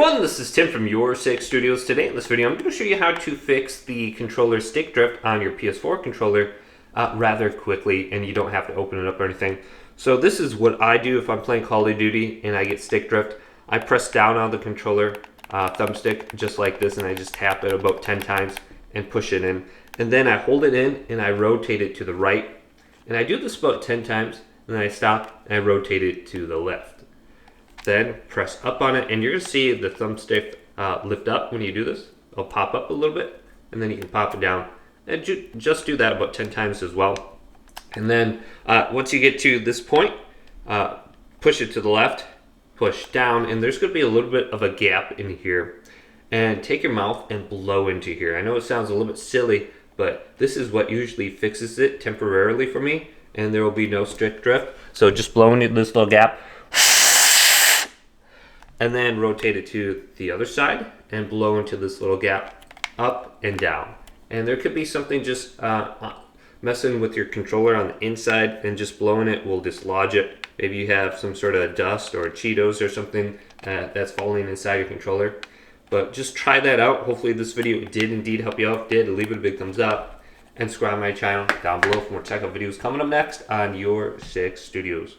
everyone, this is Tim from Your Six Studios. Today in this video, I'm going to show you how to fix the controller stick drift on your PS4 controller rather quickly, and you don't have to open it up or anything. So this is what I do if I'm playing Call of Duty and I get stick drift. I press down on the controller thumbstick just like this, and I just tap it about 10 times and push it in. And then I hold it in and I rotate it to the right. And I do this about 10 times, and then I stop and I rotate it to the left. Then press up on it, and you're going to see the thumbstick lift up when you do this. It'll pop up a little bit, and then you can pop it down. And just do that about 10 times as well. And then once you get to this point, push it to the left, push down, and there's going to be a little bit of a gap in here. And take your mouth and blow into here. I know it sounds a little bit silly, but this is what usually fixes it temporarily for me, and there will be no stick drift. So just blow into this little gap, and then rotate it to the other side and blow into this little gap, up and down. And there could be something just messing with your controller on the inside, and just blowing it will dislodge it. Maybe you have some sort of dust or Cheetos or something that's falling inside your controller. But just try that out. Hopefully this video did indeed help you out. If it did, leave it a big thumbs up and subscribe to my channel down below for more tech videos coming up next on Your Six Studios.